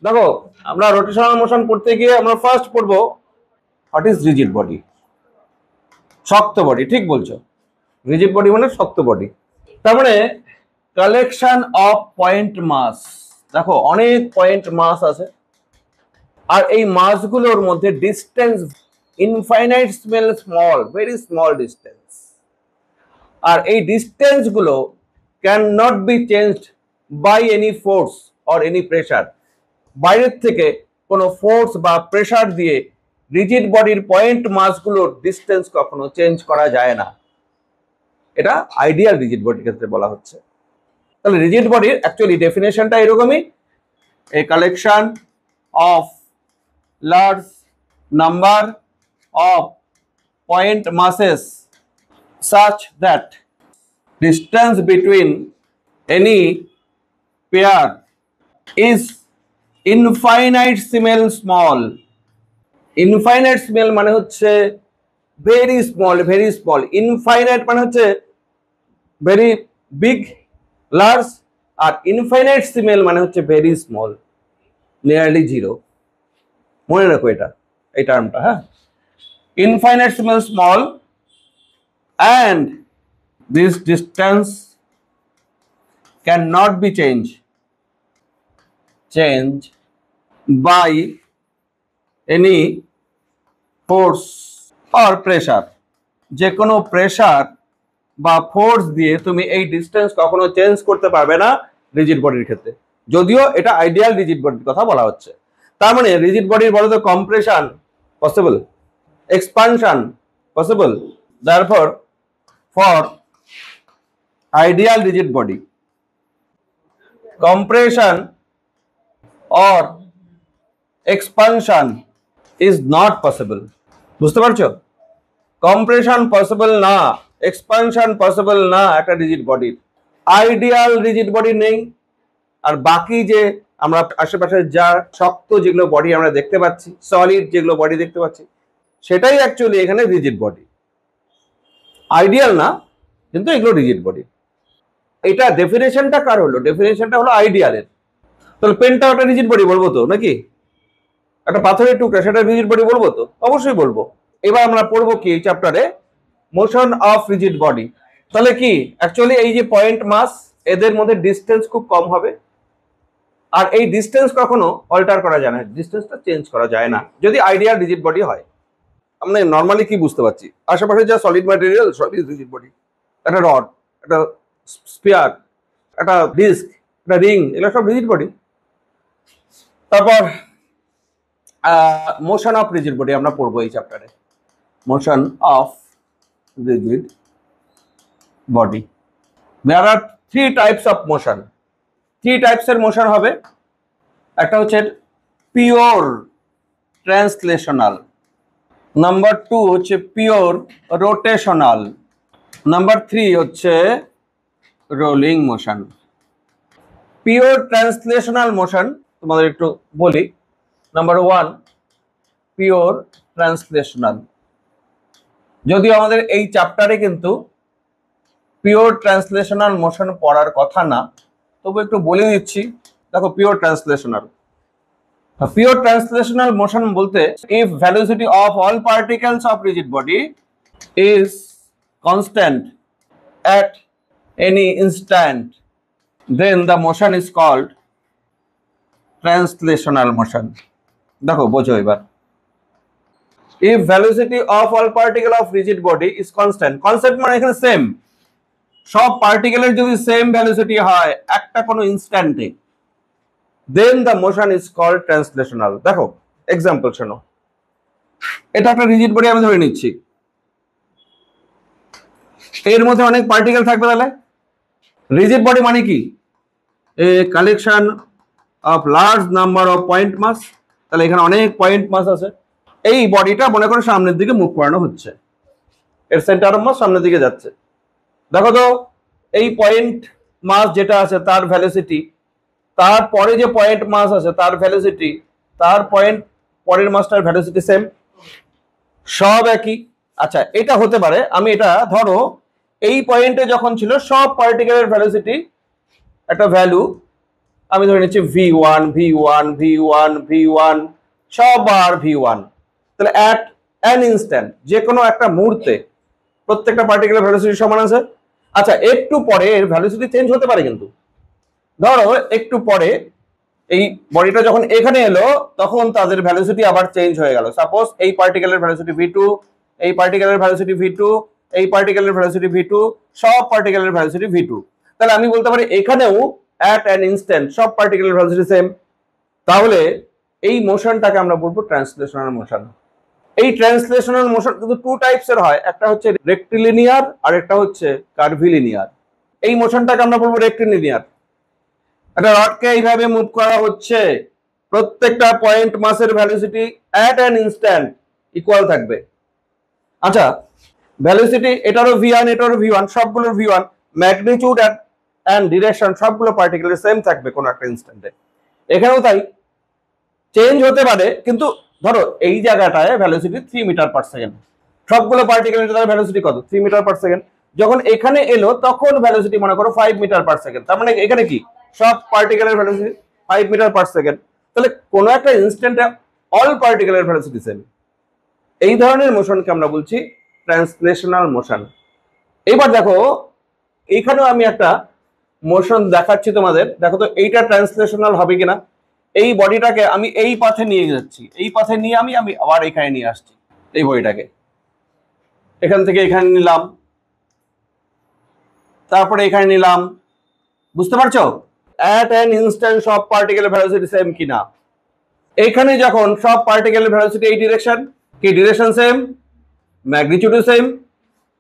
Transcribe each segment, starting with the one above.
দেখো আমরা rotational motion পড়তে গিয়ে আমরা ফার্স্ট পড়বো হোয়াট ইজ রিজিড বডি। শক্ত বডি, ঠিক বলছো, রিজিড বডি মানে শক্ত বডি। তার মানে কালেকশন অফ পয়েন্ট মাস। দেখো অনেক পয়েন্ট মাস আছে, আর এই মাসগুলোর মধ্যে distance infinite small, very small distance, আর এই ডিস্টেন্স গুলো can not be changed by any force or any pressure. বাইরের থেকে কোনো ফোর্স বা প্রেসার দিয়ে রিজিড বডির পয়েন্ট মাসগুলোর ডিস্টেন্স কখনো চেঞ্জ করা যায় না। এটা আইডিয়াল রিজিড বডির ক্ষেত্রে বলা হচ্ছে। তাহলে রিজিড বডির অ্যাকচুয়ালি ডেফিনেশনটা এরকমই, a collection of large number of point masses such that distance between any pair is infinitesimal small. infinitesimal মানে হচ্ছে very small, very small. Infinite মানে হচ্ছে ভেরি বিগ, লার্জ, আর ইনফাইনাইটসিমাল মানে হচ্ছে ভেরি স্মল, নিয়ারলি জিরো। মনে রাখো এটা, এই টার্মটা। হ্যাঁ, infinitesimal small and this distance cannot be changed by any force or pressure. যে কোনো প্রেসার বা ফোর্স দিয়ে তুমি এই ডিস্টেন্স কখনো চেঞ্জ করতে পারবে না রিজিড বডির ক্ষেত্রে, যদিও এটা আইডিয়াল রিজিড বডির কথা বলা হচ্ছে। তার মানে রিজিড বডির বলো তো compression possible, expansion possible. Therefore, for ideal rigid body, compression or expansion is not possible. বুঝতে পারছো? compression possible না, expansion possible না একটা রিজিড বডির। আইডিয়াল রিজিড বডি নেই, আর বাকি যে আমরা আশেপাশে যা শক্ত যেগুলো বডি আমরা দেখতে পাচ্ছি, সলিড যেগুলো বডি দেখতে পাচ্ছি, সেটাই অ্যাকচুয়ালি এখানে রিজিড বডি। আইডিয়াল না, কিন্তু এগুলো রিজিড বডি। এটা ডেফিনেশনটা কার হলো? ডেফিনেশনটা হলো আইডিয়ালের। তাহলে পেনটা ওটা রিজিড বডি বলবো তো নাকি? একটা পাথরের টুকরা, সেটা রিজিড বডি বলবো তো? অবশ্যই বলবো। এবার আমরা পড়বো কি এই চ্যাপ্টারে? Motion of rigid body. তাহলে কি অ্যাকচুয়ালি এই যে পয়েন্ট মাস, এদের মধ্যে ডিস্টেন্স খুব কম হবে, আর এই ডিস্টেন্স কখনো অল্টার করা যায় না, ডিস্টেন্সটা চেঞ্জ করা যায় না যদি আইডিয়াল রিজিড বডি হয়। আমরা নর্মালি কি বুঝতে পারছি? আশেপাশে যা সলিড ম্যাটেরিয়াল সবই রিজিড বডি। একটা রড, একটা স্পিয়ার, একটা ডিস্ক, একটা রিং, এগুলো সব রিজিড বডি। তারপর মোশন অফ রিজিড বডি আমরা পড়বো এই চ্যাপ্টারে। Motion of rigid body. There are 3 types of motion. 3 টাইপসের মোশন হবে। একটা হচ্ছে পিওর ট্রান্সলেশনাল, নাম্বার 2 হচ্ছে পিওর রোটেশনাল, নাম্বার 3 হচ্ছে rolling motion. Pure translational motion তোমাদের একটু বলি। Number 1 pure translational. যদিও আমাদের এই চ্যাপ্টারে কিন্তু পিওর ট্রান্সলেশনাল মোশন পড়ার কথা না, তবু একটু বলে দিচ্ছি। দেখো pure translational, pure translational motion বলতে if velocity of all particles of rigid body is constant at any instant, then the motion is called translational motion. দেখো বোঝো এবার। if velocity of all particle of rigid body is constant, constant মানে এখানে same, সব পার্টিকেলের যদি same velocity হয় একটা কোনো ইনস্ট্যান্টে, then the motion is called translational. দেখো এক্সাম্পল শোনো। এটা একটা রিজিড বডি আমি ধরে নিচ্ছি, এর মধ্যে অনেক পার্টিকেল থাকবে। তাহলে রিজিড বডি মানে কি? A collection of large number of point mass. তাহলে এখানে অনেক পয়েন্ট মাস আছে। এই বডিটা মনে করো সামনের দিকে মুভ করানো হচ্ছে, এর সেন্টার অফ মাস সামনের দিকে যাচ্ছে। দেখো তো এই পয়েন্ট মাস যেটা আছে তার ভ্যালোসিটি, তারপরে যে পয়েন্ট মাস আছে তার ভ্যালোসিটি, তার পয়েন্ট পরের মাসটার ভ্যালোসিটি সেম, সব একই। আচ্ছা এটা হতে পারে, আমি এটা ধরো এই পয়েন্টে যখন ছিল সব পার্টিকেলের ভ্যালোসিটি একটা ভ্যালু, আমি ধরে নিচ্ছি v1 v1 v1 v1 সবার v1। তাহলে অ্যাট অ্যান ইনস্ট্যান্ট, যে কোনো একটা মুহূর্তে প্রত্যেকটা পার্টিকেলের ভ্যালোসিটি সমান আছে। আচ্ছা, একটু পরে এর ভ্যালোসিটি চেঞ্জ হতে পারে, কিন্তু ধরো একটু পরে এই বডিটা যখন এখানে এলো তখন তাদের ভ্যালোসিটি আবার চেঞ্জ হয়ে গেল। সাপোজ এই পার্টিকেলের ভ্যালোসিটি v2, এই পার্টিকেলের ভ্যালোসিটি v2, এই পার্টিকেলের ভ্যালোসিটি v2, সব পার্টিকেলের ভ্যালোসিটি v2। তাহলে আমি বলতে পারি এখানেও অ্যাট অ্যান ইনস্ট্যান্ট সব পার্টিকেলের ভ্যালোসিটি সেম। তাহলে এই মোশনটাকে আমরা বলবো ট্রান্সলেশনাল মোশন। এই ট্রান্সলেশনাল মোশন কিন্তু টু টাইপসের হয়, একটা হচ্ছে রেক্টিলিনিয়ার আর একটা হচ্ছে কার্ভিলিনিয়ার। এই মোশনটাকে আমরা বলবো রেক্টিলিনিয়ার। একটা রডকে এইভাবে মুভ করা হচ্ছে, প্রত্যেকটা পয়েন্ট মাসের velocity at an instant equal থাকবে। আচ্ছা, ভ্যালোসিটি এটারও v1 এটারও v1, সবগুলোর v1, ম্যাগনিটিউড অ্যান্ড ডিরেকশন সবগুলো পার্টিকেলের সেম থাকবে কোন একটা ইনস্ট্যান্টে। এখানেও তাই, চেঞ্জ হতে পারে, কিন্তু ধরো এই জায়গাটায় ভ্যালোসিটি 3 মিটার পার সেকেন্ড, সবগুলো পার্টিকেলের ভ্যালোসিটি কত? 3 মিটার পার সেকেন্ড। যখন এখানে এলো তখন ভ্যালোসিটি মনে করো 5 মিটার পার সেকেন্ড। তার মানে এখানে কি সব পার্টিকেলের ভ্যালোসিটি 5 মিটার পার সেকেন্ড। তাহলে কোনো একটা ইনস্ট্যান্টে অল পার্টিকেলের ভ্যালোসিটি সেম। এই ধরনের মোশনকে আমরা বলছি ট্রান্সলেশনাল মোশন। এইবার দেখো, এইখানেও আমি একটা মোশন দেখাচ্ছি তোমাদের, দেখো তো এইটা ট্রান্সলেশনাল হবে কিনা। এই বডিটাকে আমি এই পথে নিয়ে যাচ্ছি, এই পথে নিয়ে আমি আবার এখানে নিয়ে আসছি। এই বডিটাকে এখান থেকে এখানে নিলাম, তারপরে এখানে নিলাম, বুঝতে পারছো? অ্যাট অ্যান ইনস্ট্যান্ট সব পার্টিকেলের ভ্যালোসিটি সেম কিনা। এইখানে যখন সব পার্টিকেলের ভ্যালোসিটি এই ডিরেকশন, কি ডিরেকশন সেম, ম্যাগনিটিউড সেম।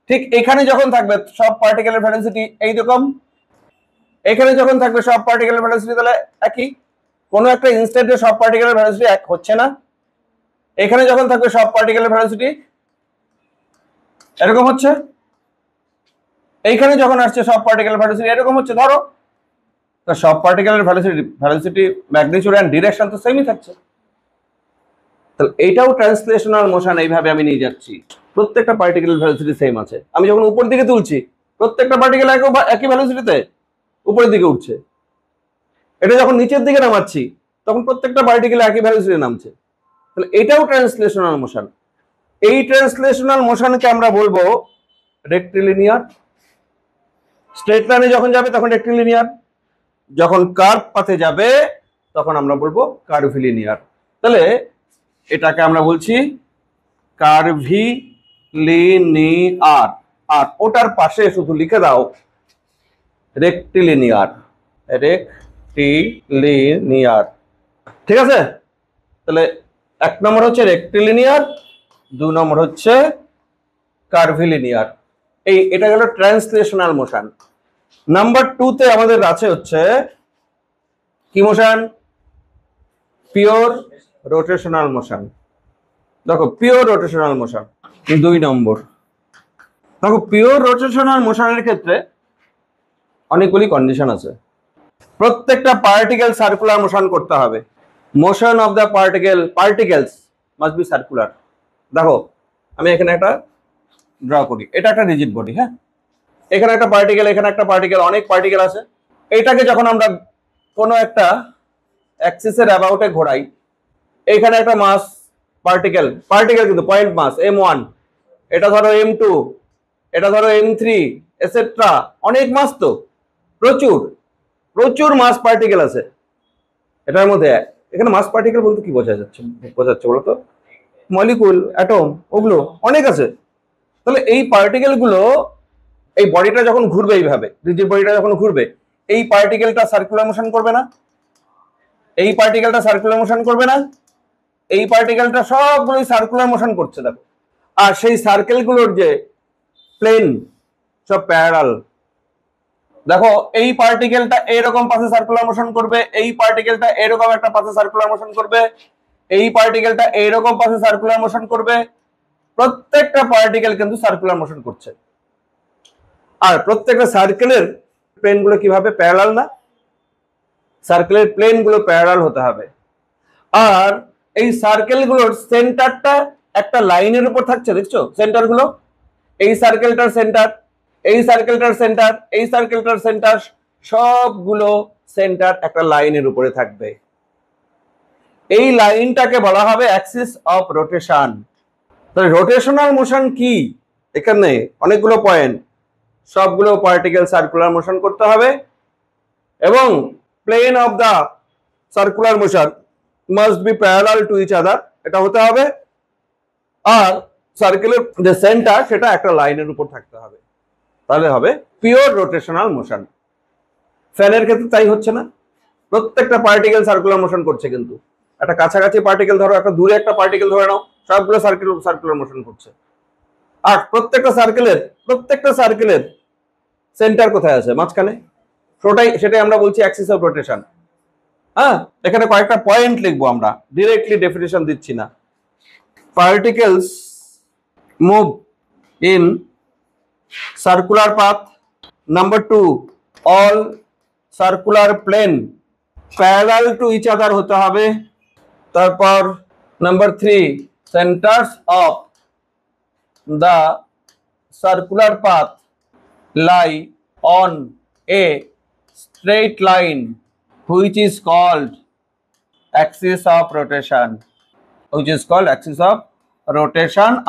ঠিক এখানে যখন থাকবে সব পার্টিকেলের ভ্যালোসিটি এইরকম, এখানে যখন থাকবে সব পার্টিকেলের ভ্যালোসিটি তাহলে একই। কোনো একটা ইনস্ট্যান্টে সব পার্টিকেলের ভ্যালোসিটি এক হচ্ছে না। এখানে যখন থাকবে সব পার্টিকেলের ভ্যালোসিটি এরকম হচ্ছে, এইখানে যখন আসছে সব পার্টিকেলের ভ্যালোসিটি এরকম হচ্ছে। ধরো সব পার্টিকেলের ভ্যালোসিটি ম্যাগনিটিউড এন্ড ডিরেকশন তো সেমই থাকছে। তাহলে এইটাও ট্রান্সলেশনাল মোশন। এইভাবে আমি নিয়ে যাচ্ছি, প্রত্যেকটা পার্টিকেলের ভ্যালোসিটি সেম আছে। আমি যখন উপর দিকে তুলছি প্রত্যেকটা পার্টিকেল একই ভ্যালোসিটিতে উপরের দিকে উঠছে। এটা যখন নিচের দিকে নামাচ্ছি তখন প্রত্যেকটা পার্টিকেল একই ভ্যালোসিটি নামছে। তাহলে এটাও ট্রান্সলেশনাল মোশন। এই ট্রান্সলেশনাল মোশনকে আমরা বলবো রেক্টিলিনিয়ার। স্ট্রেট লাইনে যখন যাবে তখন রেক্টিলিনিয়ার, যখন কার্ভ পাথে যাবে তখন আমরা বলবো কার্ভিলিনিয়ার। তাহলে এটাকে আমরা বলছি কার্ভিলিনিয়ার, আর ওটার পাশে শুধু লিখে দাও রেক্টিলিনিয়ার, রেক্টিলিনিয়ার। ঠিক আছে? তাহলে 1 নম্বর হচ্ছে রেক্টিলিনিয়ার, 2 নম্বর হচ্ছে কার্ভিলিনিয়ার। এটা গেল ট্রান্সলেশনাল মোশন। নাম্বার 2 তে আমাদের আছে হচ্ছে কি মোশন? Pure rotational motion. দেখো পিওর রোটেশনাল মোশন 2 নম্বর। দেখো পিওর রোটেশনাল মোশনের ক্ষেত্রে অনেকগুলি কন্ডিশন আছে। প্রত্যেকটা পার্টিকেল সার্কুলার মোশন করতে হবে। Motion of the particles must be circular. দেখো আমি এখানে একটা ড্র করি, এটা একটা রিজিড বডি। হ্যাঁ, এখানে একটা পার্টিকেল, এখানে একটা পার্টিকেল, অনেক পার্টিকেল আছে। এইটাকে যখন আমরা কোনো একটা অ্যাক্সিসের অ্যাবাউটে ঘোরাই, এখানে একটা মাস পার্টিকেল কিন্তু পয়েন্ট মাস m1, এটা ধরো m2, এটা ধরো m3, এটসেট্রা। অনেক মাস, তো প্রচুর মাস পার্টিকেল আছে এটার মধ্যে। এখানে মাস পার্টিকেল বলতে কি বোঝাচ্ছে বলতো? মলিকুল, অ্যাটম, ওগুলো অনেক আছে। তাহলে এই পার্টিকেল গুলো, এই বডিটা যখন ঘুরবে, এইভাবে রিজিড বডিটা যখন ঘুরবে, এই পার্টিকেলটা সার্কুলার মোশন করবে না? এই পার্টিকেলটা সার্কুলার মোশন করবে না? এই পার্টিকেলটা সবগুলোই সার্কুলার মোশন করছে। দেখো, আর সেই সার্কেলগুলোর যে প্লেন সব প্যারালাল। দেখো এই পার্টিকেলটা এরকম পাশে সার্কুলার মোশন করবে, এই পার্টিকেলটা এরকম একটা পাশে সার্কুলার মোশন করবে, এই পার্টিকেলটা এরকম পাশে সার্কুলার মোশন করবে। প্রত্যেকটা পার্টিকেল কিন্তু সার্কুলার মোশন করছে। আর প্রত্যেকটা সার্কেলের প্লেনগুলো কিভাবে প্যারালাল না? সার্কেলের প্লেনগুলো প্যারালাল হতে হবে। আর এই সার্কেলগুলোর সেন্টারটা একটা লাইনের উপর থাকছে, দেখছো সেন্টারগুলো? এই সার্কেলটার সেন্টার, এই সার্কেলটার সেন্টার, এই সার্কেলটার সেন্টার, সবগুলো সেন্টার একটা লাইনের উপরে থাকবে। এই লাইনটাকে বলা হবে অ্যাক্সিস অফ রোটেশন। তাহলে রোটেশনাল মোশন কি? এখানে অনেকগুলো পয়েন্ট, সবগুলো পার্টিকেল সার্কুলার মোশন করতে হবে এবং plane of the circular motion must be parallel to each other, এটা হতে হবে। আর সার্কেলের যে সেন্টার সেটা একটা লাইনের উপর থাকতে হবে, তাহলে হবে পিওর রোটেশনাল মোশন। ফ্যানের ক্ষেত্রে তাই হচ্ছে না, প্রত্যেকটা পার্টিকেল সার্কুলার মোশন করছে, কিন্তু একটা কাছাকাছি পার্টিকেল ধরো, একটা দূরে একটা পার্টিকেল ধরে নাও, সবগুলো সার্কুলার মোশন করছে। আর প্রত্যেকটা সার্কেলের সেন্টার কোথায় আছে? মাঝখানে। সেটাই আমরা বলছি অ্যাক্সিস অফ রোটেশন। হ্যাঁ, এখানে কয়েকটা পয়েন্ট লিখবো, আমরা ডিরেক্টলি ডেফিনিশন দিচ্ছি না। Particles move in circular path. Number 2, all circular plane parallel to each other হতে হবে। তারপর number 3, centres of the circular path lie on a straight line which is called axis of rotation,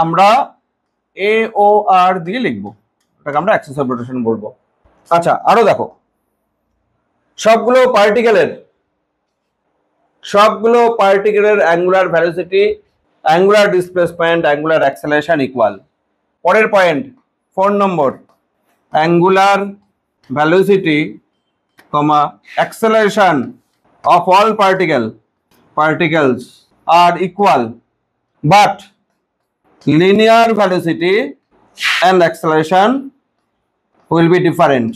আমরা AOR দিয়ে লিখবো, এটাকে আমরা Axis of rotation বলবো। আচ্ছা, আরো দেখো, সবগুলো পার্টিকেলের angular velocity, angular displacement, angular acceleration equal. পরের পয়েন্ট 4 নম্বর, angular velocity, acceleration of all particles are equal, but linear velocity and acceleration will be different.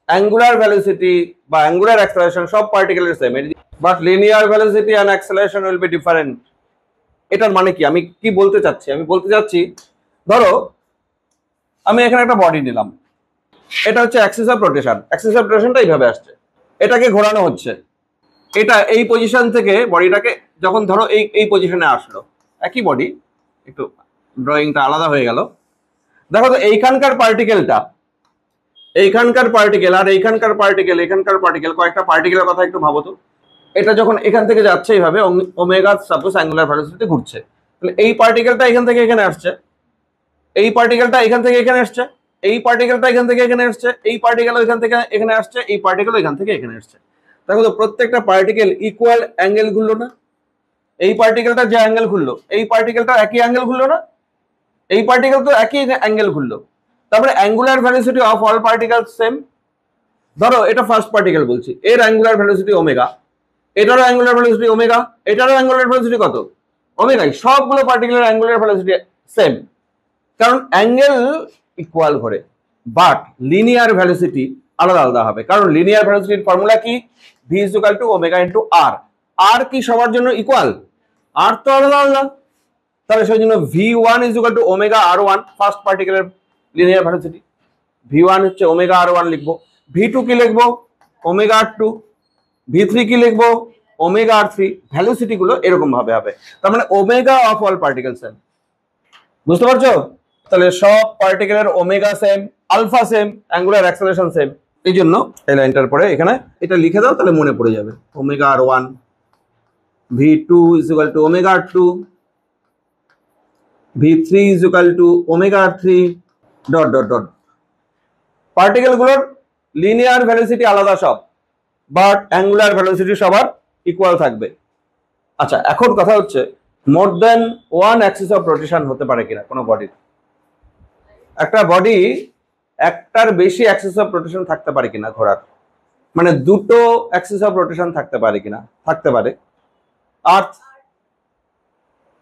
Angular velocity বা angular acceleration সব পার্টিকেলের same, but linear velocity and acceleration will be different. এটার মানে কি? আমি কি বলতে চাচ্ছি? আমি বলতে চাচ্ছি, ধরো আমি এখানে একটা বডি নিলাম, এটা হচ্ছে axis of rotation. Axis of রোটেশনটা এইভাবে আসছে, এটাকে ঘোরানো হচ্ছে, এটা এই পজিশন থেকে বডিটাকে যখন ধরো এই পজিশনে আসলো, একই বডি, একটু ড্রয়িংটা আলাদা হয়ে গেল। দেখো তো এইখানকার পার্টিকেল আর এইখানকার পার্টিকেল, কয়েকটা পার্টিকেলের কথা একটু ভাবো তো। এটা যখন এখান থেকে যাচ্ছে এইভাবে ওমেগা সাপোজ অ্যাঙ্গুলার ভেলোসিটিতে ঘুরছে, তাহলে এই পার্টিকেলটা এখান থেকে এখানে আসছে, এই পার্টিকেলটা এখান থেকে এখানে আসছে, এই পার্টিকেলটা এখান থেকে এখানে আসছে, এই পার্টিকেল এখান থেকে এখানে আসছে, এই পার্টিকেল এখান থেকে এখানে আসছে। দেখো তো প্রত্যেকটা পার্টিকেল ইকুয়াল অ্যাঙ্গেল ঘুরলো না? এই পার্টিকেলটা যে অ্যাঙ্গেল ঘুরলো, এই পার্টিকেলটা একই অ্যাঙ্গেল ঘুরলো না? এই পার্টিকেল তো একই অ্যাঙ্গেল ঘুরলো। তারপরে angular velocity of all particle same. ধরো এটা ফার্স্ট পার্টিকেল বলছি, এর অ্যাঙ্গুলার ভেলোসিটি ওমেগা, এটারও অ্যাঙ্গুলার ভেলোসিটি ওমেগা, এটারও অ্যাঙ্গুলার ভেলোসিটি কত? ওমেগাই। সবগুলো পার্টিকেলের অ্যাঙ্গুলার ভেলোসিটি সেম, কারণ অ্যাঙ্গেল ইকুয়াল ঘোরে। বাট লিনিয়ার ভেলোসিটি আলাদা আলাদা হবে, কারণ লিনিয়ার ভেলোসিটির ফর্মুলা কি? v = omega into r। আর কি সবার জন্য ইকুয়াল? আর তো আলাদা আলাদা, তাহলে সেই জন্য v1 = ওমেগা r1, ফার্স্ট পার্টিকেলের লিনিয়ার ভেলোসিটি। v1 হচ্ছে ওমেগা r1 লিখবো, v2 কি লিখবো? ওমেগা r2, v3 কি লিখবো? Omega r3। ভেলোসিটি গুলো এরকম ভাবে হবে, তার মানে omega of all particle same. বুঝতে পারছো? তাহলে সব পার্টিকেলের omega same, alpha same, angular acceleration same. এই জন্য এই লাইনটার পরে এখানে এটা লিখে দাও, তাহলে মনে পড়ে যাবে। Omega r1, v2 = omega r2, v3 = omega r3 dot dot dot. Particle গুলোর লিনিয়ার ভেলোসিটি আলাদা সব, বাট অ্যাঙ্গুলার ভেলোসিটি সবার ইকুয়াল থাকবে। আচ্ছা, এখন কথা হচ্ছে মোর than one Axis of rotation হতে পারে কিনা কোনো বডির? একটা বডি একটার বেশি অ্যাক্সিস অফ রোটেশন থাকতে পারে কিনা ঘোরার, মানে দুটো অ্যাক্সিস অফ রোটেশন থাকতে পারে কিনা? থাকতে পারে।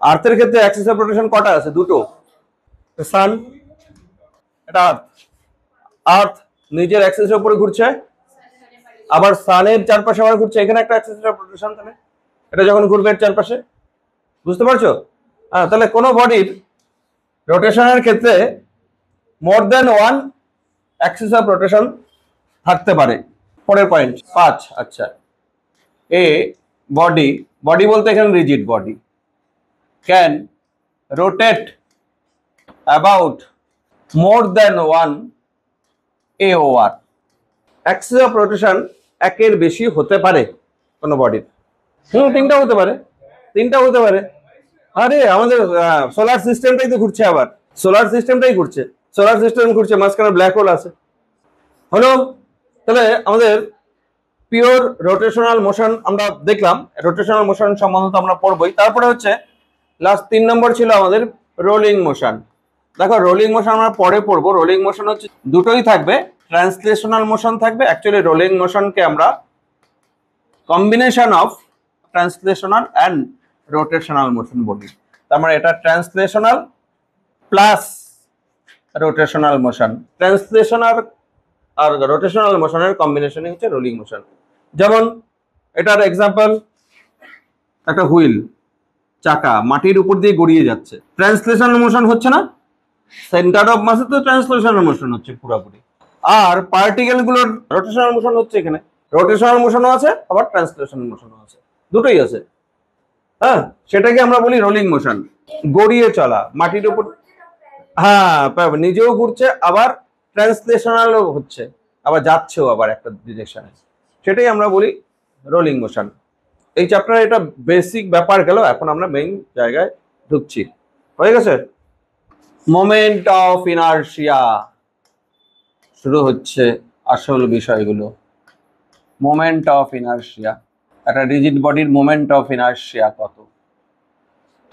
আর্থের ক্ষেত্রে অ্যাক্সিস অফ রোটেশন কটা আছে? দুটো। সান, এটা আর্থ নিজের অ্যাক্সিসের উপরে ঘুরছে, আবার সানের চারপাশে আবার ঘুরছে, এখানে একটা অ্যাক্সিস অফ রোটেশন। তাহলে এটা যখন ঘুরবে এর চারপাশে, বুঝতে পারছো? তাহলে কোনো বডির রোটেশনের ক্ষেত্রে মোর than one Axis of rotation থাকতে পারে। পরের পয়েন্ট 5। আচ্ছা, এ বডি বলতে এখানে rigid body can rotate about more than one AOR। Axis of rotation একের বেশি হতে পারে কোনো বডির? তিনটা হতে পারে, তিনটা হতে পারে। আরে আমাদের সোলার সিস্টেমটাই তো ঘুরছে, আবার সোলার সিস্টেমটাই ঘুরছে, সোলার সিস্টেম ঘুরছে, মাঝখানে ব্ল্যাক হোল আছে। হলো, তাহলে আমাদের পিওর রোটেশনাল মোশন আমরা দেখলাম, রোটেশনাল মোশন সম্বন্ধে আমরা পড়বই। তারপরে হচ্ছে লাস্ট 3 নম্বর ছিল আমাদের রোলিং মোশন। দেখো রোলিং মোশন আমরা পরে পড়বো। রোলিং মোশন হচ্ছে দুটোই থাকবে, ট্রান্সলেশনাল মোশন থাকবে। অ্যাকচুয়ালি রোলিং মোশনকে আমরা combination of translational and rotational motion বলি। তার মানে এটা translational plus rotational motion. Translational আর রোটেশনাল মোশনের কম্বিনেশনই হচ্ছে রোলিং মোশন। যেমন এটার এক্সাম্পল, একটা হুইল, চাকা মাটির উপর দিয়ে গড়িয়ে যাচ্ছে, ট্রান্সলেশনাল মোশন হচ্ছে না? সেন্টার অফ মাসে তো ট্রান্সলেশনাল মোশন হচ্ছে পুরোপুরি। আর পার্টিকেল গুলোর রোটেশনাল মোশন হচ্ছে, এখানে রোটেশনাল মোশনও আছে আবার ট্রান্সলেশনাল মোশনও আছে, দুটোই আছে। হ্যাঁ, সেটাকে আমরা বলি রোলিং মোশন। গড়িয়ে চলা মাটির উপর, হ্যাঁ নিজেও ঘুরছে আবার ট্রান্সলেশনালও হচ্ছে, আবার যাচ্ছেও আবার একটা ডিরেকশনে, সেটাই আমরা বলি রোলিং মোশন। এই চ্যাপ্টারে এটা বেসিক ব্যাপার গেল, এখন আমরা মেইন জায়গায় ঢুকছি। হয়ে গেছে? মোমেন্ট অফ ইনার্শিয়া শুরু হচ্ছে আসল বিষয়গুলো। মোমেন্ট অফ ইনার্শিয়া, একটা রিজিড বডির মোমেন্ট অফ ইনার্শিয়া কত,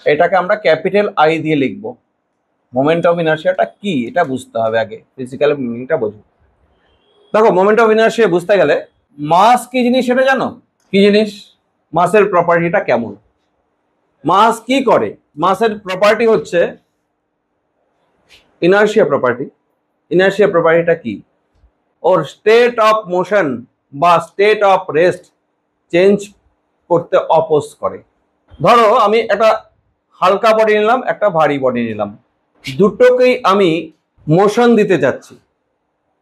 এটাকে আমরা ক্যাপিটাল আই দিয়ে লিখবো। মোমেন্ট অফ ইনার্শিয়াটা কি এটা বুঝতে হবে আগে, ফিজিক্যাল মিনিংটা বোঝো। দেখো মোমেন্ট অফ ইনার্শিয়া বুঝতে গেলে মাস কি জিনিস সেটা জানো? কি জিনিস? মাসের প্রপার্টিটা কেমন? মাস কি করে? মাসের প্রপার্টি হচ্ছে ইনার্শিয়া প্রপার্টি। ইনার্শিয়া প্রপার্টিটা কি? ওর স্টেট অফ মোশন বা স্টেট অফ রেস্ট চেঞ্জ করতে অপোজ করে। ধরো আমি একটা হালকা বডি নিলাম, একটা ভারী বডি নিলাম, দুটোকেই আমি মোশন দিতে যাচ্ছি,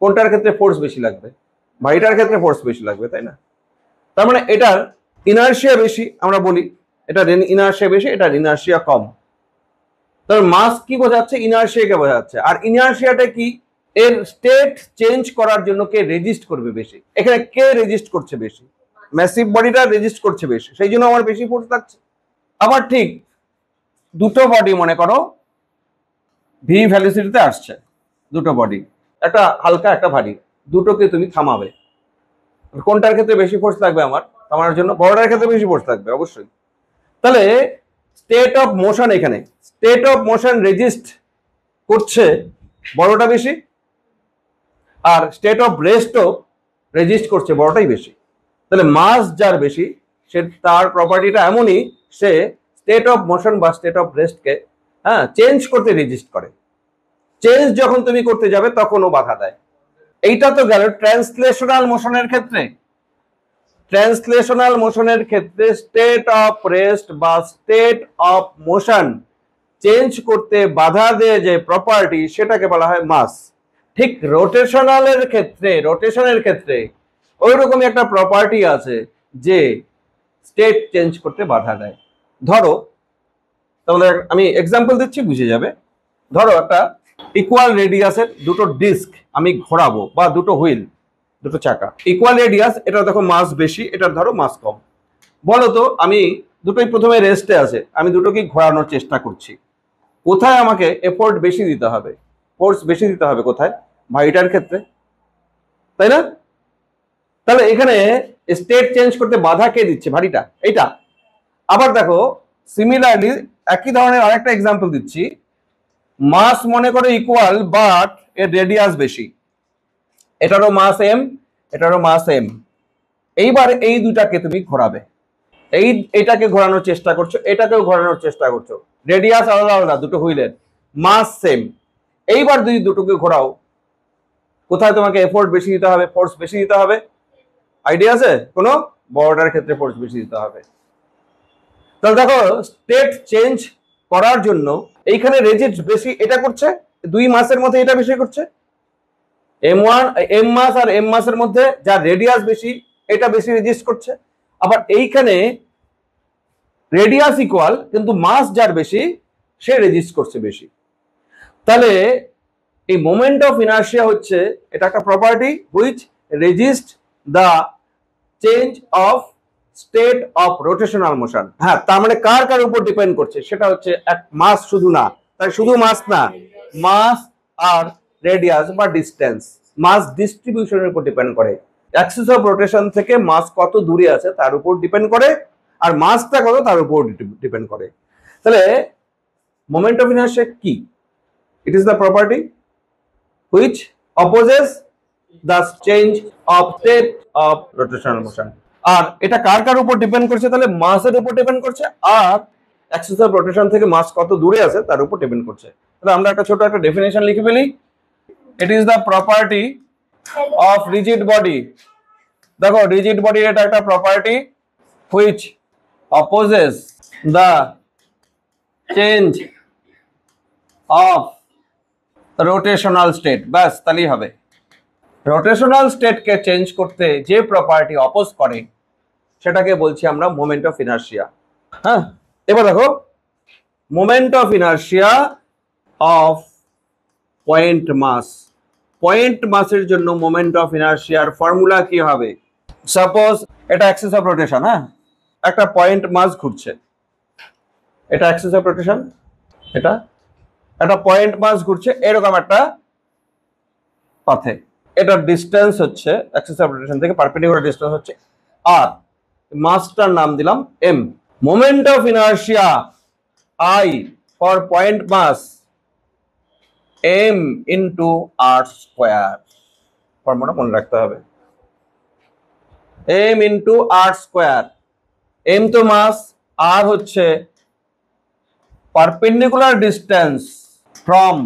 কোনটার ক্ষেত্রে ফোর্স বেশি লাগবে? ভারীটার ক্ষেত্রে ফোর্স বেশি লাগবে, তাই না? তার মানে এটার ইনার্শিয়া বেশি, আমরা বলি এটার ইনার্শিয়া বেশি, এটার ইনার্শিয়া কম। তাহলে মাস কি বোঝাচ্ছে? ইনার্শিয়াকে বোঝাচ্ছে। আর ইনার্শিয়াটা কি? এর স্টেট চেঞ্জ করার জন্য কে রেজিস্ট করবে বেশি? এখানে কে রেজিস্ট করছে বেশি? ম্যাসিভ বডিটা রেজিস্ট করছে বেশি, সেই জন্য আমার বেশি ফোর্স লাগছে। আবার ঠিক দুটো বডি মনে করো ভি ভ্যালোসিটিতে আসছে, দুটো বডি, একটা হালকা একটা ভারী, দুটোকে তুমি থামাবে, কোনটার ক্ষেত্রে বেশি ফোর্স লাগবে? আমার থামানোর জন্য বড়টার ক্ষেত্রে বেশি ফোর্স লাগবে অবশ্যই। তাহলে স্টেট অফ মোশন, এখানে স্টেট অফ মোশন রেজিস্ট করছে বড়টা বেশি, আর স্টেট অফ রেস্টও রেজিস্ট করছে বড়টাই বেশি। তাহলে মাস যার বেশি সে, তার প্রপার্টিটা এমনই, সে স্টেট অফ মোশন বা স্টেট অফ রেস্টকে চেঞ্জ করতে রেজিস্ট করে। চেঞ্জ যখন তুমি করতে যাবে তখন ও বাধা দেয়। এইটা তো গেল ট্রান্সলেশনাল মোশনের ক্ষেত্রে। ট্রান্সলেশনাল মোশনের ক্ষেত্রে স্টেট অফ রেস্ট বা স্টেট অফ মোশন চেঞ্জ করতে বাধা দেয় যে প্রপার্টি, সেটাকে বলা হয় মাস। ঠিক রোটেশনালের ক্ষেত্রে, রোটেশনের ক্ষেত্রে ওই রকমই একটা প্রপার্টি আছে যে স্টেট চেঞ্জ করতে বাধা দেয়। ধরো, তাহলে আমি এক্সাম্পল দিচ্ছি বুঝে যাবে। ধরো একটা ইকুয়াল রেডিয়াসের দুটো ডিস্ক আমি ঘোরাবো, বা দুটো হুইল, দুটো চাকা ইকুয়াল রেডিয়াস, এটা দেখো মাস বেশি, এটার ধরো মাস কম। বলো তো আমি দুটোই প্রথমে রেস্টে আছে, আমি দুটোকে ঘোরানোর চেষ্টা করছি, কোথায় আমাকে এফোর্ট বেশি দিতে হবে, ফোর্স বেশি দিতে হবে কোথায়? ভারীটার ক্ষেত্রে, তাই না? তাহলে এখানে স্টেট চেঞ্জ করতে বাধা কে দিচ্ছে? ভারীটা, এইটা। আবার দেখো সিমিলারলি একই ধরনের আরেকটা এক্সাম্পল দিচ্ছি। মাস মনে করো ইকুয়াল, বাট এর রেডিয়াস বেশি, এটারও মাস এম, এটারও মাস এম। এইবার এই দুটাকে তুমি ঘোরাবে, এইটাকে ঘোরানোর চেষ্টা করছো, এটাকেও ঘোরানোর চেষ্টা করছো, রেডিয়াস আলাদা আলাদা দুটো হুইলের, মাস সেম। এইবার যদি দুটোকে ঘোরাও, কোথায় তোমাকে এফোর্ট বেশি দিতে হবে, ফোর্স বেশি দিতে হবে? আইডিয়া আছে কোনো? বড়টার ক্ষেত্রে ফোর্স বেশি দিতে হবে। তাহলে দেখো স্টেট চেঞ্জ করার জন্য এইখানে রেজিস্ট বেশি এটা করছে, দুই মাসের মধ্যে এটা বেশি করছে। M1 এম মাস আর এম মাসের মধ্যে যা রেডিয়াস বেশি, এটা বেশি রেজিস্ট করছে। আবার এইখানে রেডিয়াস ইকুয়াল কিন্তু মাস যার বেশি সে রেজিস্ট করছে বেশি। তাহলে এই মোমেন্ট অফ ইনার্শিয়া হচ্ছে, এটা একটা property which resist the change of state of rotational motion. হ্যাঁ, তার মানে কার কার উপর ডিপেন্ড করছে, সেটা হচ্ছে এক মাস শুধু না, তাই শুধু মাস না, মাস আর রেডিয়াস বা ডিস্টেন্স, মাস ডিস্ট্রিবিউশনের উপর ডিপেন্ড করে। অ্যাক্সিস অফ রোটেশন থেকে মাস কত দূরে আছে তার উপর ডিপেন্ড করে, আর মাসটা কত তার উপর ডিপেন্ড করে। তাহলে মোমেন্ট অফ ইনার্শিয়া কি? It is the property which opposes the change of state of rotational motion. আর এটা কার কার উপর ডিপেন্ড করছে? তাহলে মাসের উপর ডিপেন্ড করছে, আর অ্যাক্সিস অফ রোটেশন থেকে মাস কত দূরে আছে তার উপর ডিপেন্ড করছে। তাহলে আমরা একটা ছোট একটা ডেফিনেশন লিখে ফেলি। ইট is the property of rigid body. দেখো, রিজিড বডি এটা একটা property which opposes the change of rotational state. ব্যাস, তাহলেই হবে। রোটেশনাল স্টেটকে চেঞ্জ করতে যে প্রপার্টি অপোজ করে সেটাকে বলছি আমরা মোমেন্ট অফ ইনার্শিয়া। হ্যাঁ, এবার দেখো, moment of inertia of point mass. Point মাসের জন্য মোমেন্ট অফ ইনার্শিয়ার ফর্মুলা কি হবে? সাপোজ এটা অ্যাক্সিস অফ রোটেশন, হ্যাঁ, একটা পয়েন্ট মাস ঘুরছে, এটা অ্যাক্সিস অফ রোটেশন, এটা একটা পয়েন্ট মাস ঘুরছে এরকম একটা পাথে। এটার ডিস্টেন্স হচ্ছে অ্যাক্সিস অফ রোটেশন থেকে পারপেন্ডিকুলার ডিস্টেন্স হচ্ছে আর, মাসটার নাম দিলাম M. Moment of inertia I for point mass M into R square. Formula মনে রাখতে হবে, M into R square. M তো মাস, আর হচ্ছে perpendicular distance from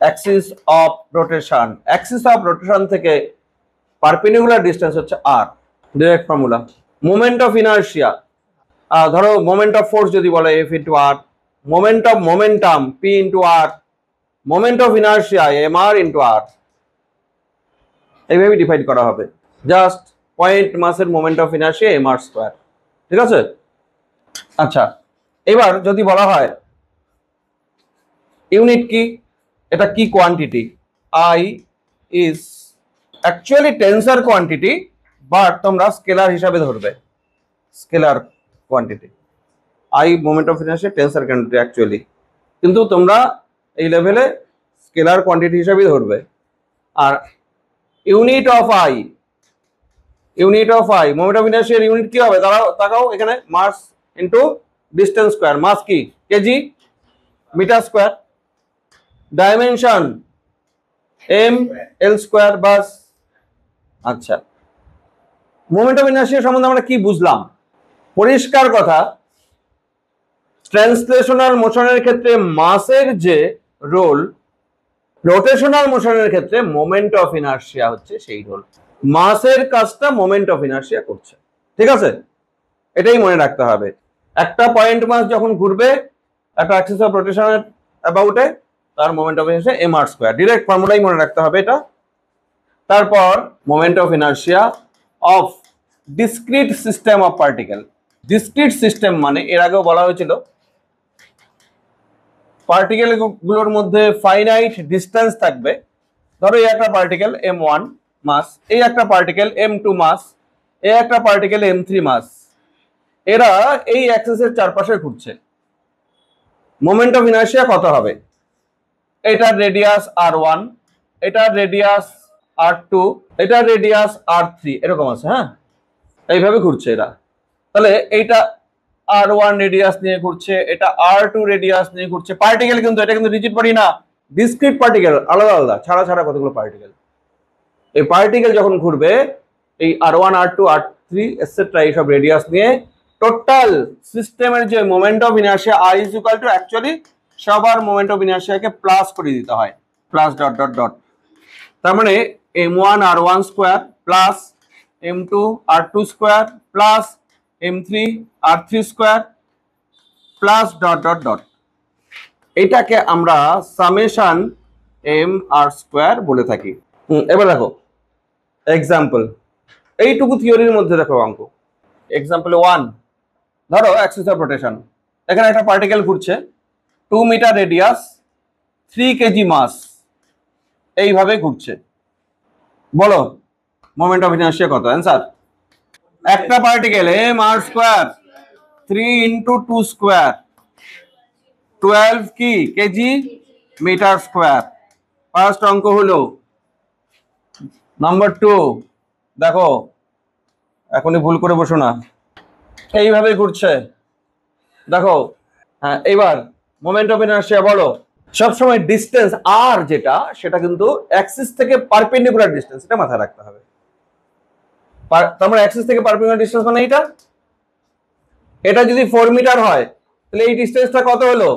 axis of rotation. Axis of rotation থেকে পারপেন্ডিকুলার ডিস্টেন্স হচ্ছে R. Direct formula. Moment of inertia, ধরো moment of force যদি বলে F into R, moment of momentum P into R, moment of inertia M R into R. এইভাবে define করা হবে। Just point মাসের moment of inertia M R square. ঠিক আছে? আচ্ছা, এবার যদি বলা হয় ইউনিট কি, এটা কি quantity? I is actually tensor quantity, but তোমরা স্কেলার হিসাবে ধরবে, scalar quantity. I moment of inertia tensor quantity actually, কিন্তু তোমরা এই লেভেলে স্কেলার কোয়ান্টিটি হিসাবেই ধরবে। আর unit of I, unit of I moment of ইনার্শিয়ার ইউনিট কি হবে? তাকাও এখানে, mass into distance square. Mass কি? KG, metre square. Dimension M L square, বাস। আচ্ছা, মোমেন্ট অফ ইনার্শিয়া সম্বন্ধে আমরা কি বুঝলাম? পরিষ্কার কথা, ট্রান্সলেশনাল মোশনের ক্ষেত্রে মাসের যে রোল, রোটেশনাল মোশনের ক্ষেত্রে মোমেন্ট অফ ইনার্শিয়া হচ্ছে সেই রোল। মাসের কাজটা মোমেন্ট অফ ইনার্শিয়া করছে। ঠিক আছে? এটাই মনে রাখতে হবে। একটা পয়েন্ট মাস যখন ঘুরবে একটা অ্যাক্সিস অফ রোটেশনের অ্যাবাউটে, তার moment of inertia M R square. Direct ফর্মুলাই মনে রাখতে হবে এটা। তারপর moment of inertia of discrete system of particle. Discrete system মানে এর আগেও বলা হয়েছিল পার্টিকেল গুলোর মধ্যে ফাইনাইট ডিস্টেন্স থাকবে। ধরো এই একটা পার্টিকেল m1 মাস, এই একটা পার্টিকেল m2 মাস, এই একটা পার্টিকেল m3 মাস। এরা এই অ্যাক্সিসের চারপাশে ঘুরছে। মোমেন্ট অফ ইনার্শিয়া কত হবে? এটার রেডিয়াস r1, এটার রেডিয়াস r2, এটার রেডিয়াস r3, এরকম আছে। হ্যাঁ, এইভাবে ঘুরছে এরা। তাহলে এইটা r1 রেডিয়াস নিয়ে ঘুরছে, এটা r2 রেডিয়াস নিয়ে ঘুরছে। পার্টিকেল কিন্তু, এটা কিন্তু রিজিড বডি না, ডিসক্রিট পার্টিকেল, আলাদা আলাদা, ছাড়া ছাড়া কতগুলো পার্টিকেল। এই পার্টিকেল যখন ঘুরবে এই r1 r2 r3 এটসেট্রা এইসব রেডিয়াস নিয়ে, টোটাল সিস্টেমের যে moment of inertia I is equal two, actually সবার মোমেন্ট অফ ইনার্শিয়াকে প্লাস করে দিতে হয়, প্লাস ডট ডট ডট। তার মানে m1 r1 square plus m2 r2 square plus m3 r3 square plus dot dot dot. এটাকে আমরা সামেশন এম আর স্কোয়ার বলে থাকি। এবার দেখো এক্সাম্পল, এইটুকু থিওরির মধ্যে দেখো অঙ্ক। এক্সাম্পল 1, ধরো অ্যাক্সিস অফ রোটেশন, এখানে একটা পার্টিকেল ঘুরছে, 2 মিটার রেডিয়াস, 3 কেজি মাস, এইভাবে ঘুরছে। বলো মোমেন্ট অফ ইনার্শিয়া কত? অ্যান্সার একটা particle m r square 3 into 2 square 12 কি কেজি মিটার স্কয়ার। ফার্স্ট অঙ্ক হলো। নাম্বার 2 দেখো, এখনই ভুল করে বসো না, এইভাবে ঘুরছে দেখো। হ্যাঁ, এবার মোমেন্ট অফ ইনারশিয়া বলো। সবসময় ডিস্টেন্স আর যেটা, সেটা কিন্তু অ্যাক্সিস থেকে পারপেন্ডিকুলার ডিস্টেন্স, এটা মাথায় রাখতে হবে। তার মানে অ্যাক্সিস থেকে পারপেন্ডিকুলার ডিস্টেন্স মানে এটা যদি 4 মিটার হয়, তাহলে এই ডিস্টেন্সটা কত হলো?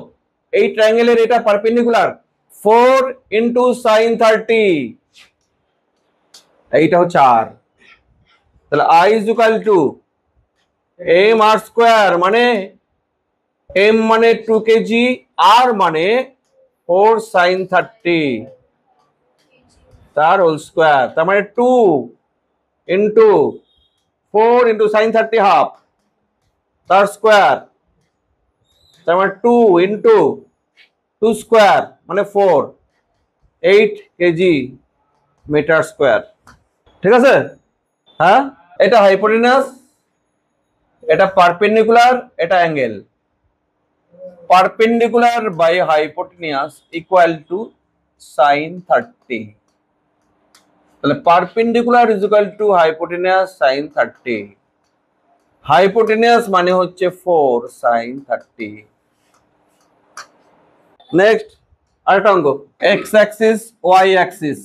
এই ট্রায়াঙ্গেলের এটা পারপেন্ডিকুলার 4 ইন্টু সাইন 30, এইটা হচ্ছে আর। তাহলে I is equal two m r square, মানে m মানে 2 কেজি, r মানে 4 সাইন 30 তার হোল স্কয়ার। তার মানে 2 ইন্টু 4 ইন্টু সাইন 30 হাফ তার স্কয়ার। তার মানে 2 ইন্টু 2 স্কয়ার মানে 4, 8 কেজি মিটার স্কয়ার। ঠিক আছে? হ্যাঁ, এটা হাইপোটেনাস, এটা পারপেন্ডিকুলার, এটা angle. Perpendicular by hypotenuse equal to sine 30। তাহলে perpendicular is equal to hypotenuse sine 30। Hypotenuse মানে হচ্ছে 4 সাইন 30। নেক্সট আরেকটা অঙ্ক, এক্স অ্যাক্সিস ওয়াই অ্যাক্সিস।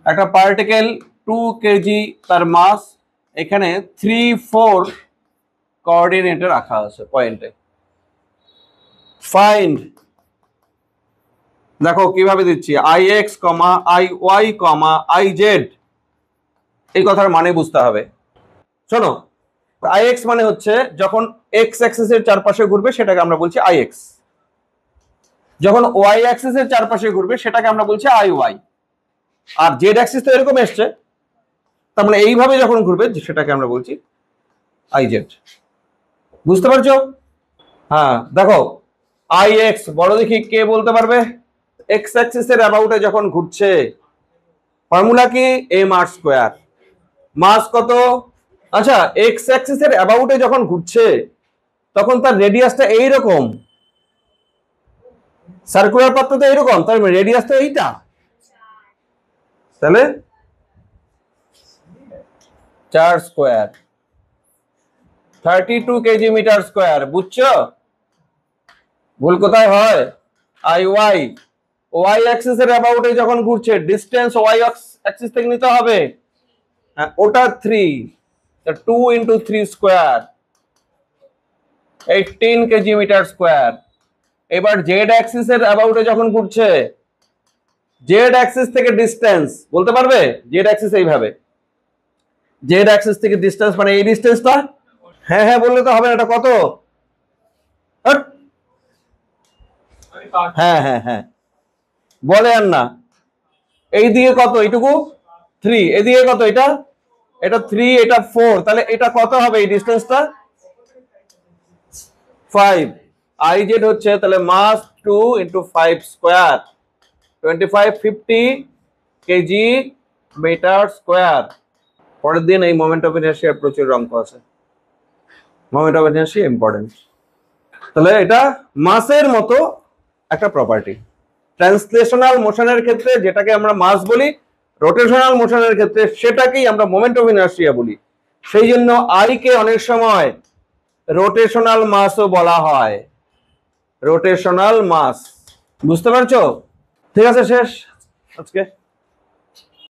একটা পার্টিকেল 2 কেজি তার মাস, এখানে 3, 4 কোঅর্ডিনেটে রাখা আছে পয়েন্টে। ফাইন্ড, দেখো কিভাবে দিচ্ছি, ix, iy, iz। এই কথার মানে বুঝতে হবে। শোনো, ix মানে হচ্ছে যখন x অ্যাক্সিসের চারপাশে ঘুরবে সেটাকে আমরা বলছি ix, যখন y অ্যাক্সিসের চারপাশে ঘুরবে সেটাকে আমরা বলছি iy। আর z অ্যাক্সিস তো এরকম এসছে, তার মানে এইভাবে যখন ঘুরবে সেটাকে আমরা বলছি iz। বুঝতে পারছো? হ্যাঁ, দেখো ix বড় দেখি কে বলতে পারবে? x অ্যাক্সিসের অ্যাবাউটে যখন ঘুরছে, ফর্মুলা কি? m r square. মাস কত? আচ্ছা, x অ্যাক্সিসের অ্যাবাউটে যখন ঘুরছে তখন তার রেডিয়াসটা এইরকম, সার্কুলার পাথ তো এইরকম, তার রেডিয়াস তো এইটা। তাহলে 4 স্কয়ার 32 কেজি মিটার স্কয়ার। বুঝছো ভুল কোথায় হয়? আই ওয়াই, ওয়াই অ্যাক্সিস এর অ্যাবাউটে যখন ঘুরছে, ডিসটেন্স ওয়াই অ্যাক্সিস থেকে নিতে হবে। ওটা 3, 2 into 3 square 18 KG metre square. এবার জেড অ্যাক্সিস এর অ্যাবাউটে যখন ঘুরছে, জেড অ্যাক্সিস থেকে ডিসটেন্স বলতে পারবে? জেড অ্যাক্সিস এইভাবে, জেড অ্যাক্সিস থেকে ডিসটেন্স মানে এই ডিসটেন্সটা। হ্যাঁ হ্যাঁ বললে তো হবে না, এটা কত? হ্যাঁ হ্যাঁ হ্যাঁ বলে আর না। এই দিকে কত? এইটুকু 3, এদিকে কত? এটা 3, এটা 4, তাহলে এটা কত হবে এই ডিসটেন্সটা? 5। আইজেড হচ্ছে তাহলে mass 2 into 5 square 25, 50 KG metre square. পরের দিন এই মোমেন্ট অফ ইনার্শিয়ার প্রচুর অঙ্ক আছে। Moment of inertia important. তাহলে এটা মাসের মতো একটা প্রপার্টি। ট্রান্সলেশনাল মোশনের ক্ষেত্রে যেটাকে আমরা মাস বলি, রোটেশনাল মোশনের ক্ষেত্রে সেটাকেই আমরা মোমেন্ট অফ ইনার্শিয়া বলি। সেই জন্য আই কে অনেক সময় রোটেশনাল মাসও বলা হয়, রোটেশনাল মাস। বুঝতে পারছো? ঠিক আছে, শেষ আজকে।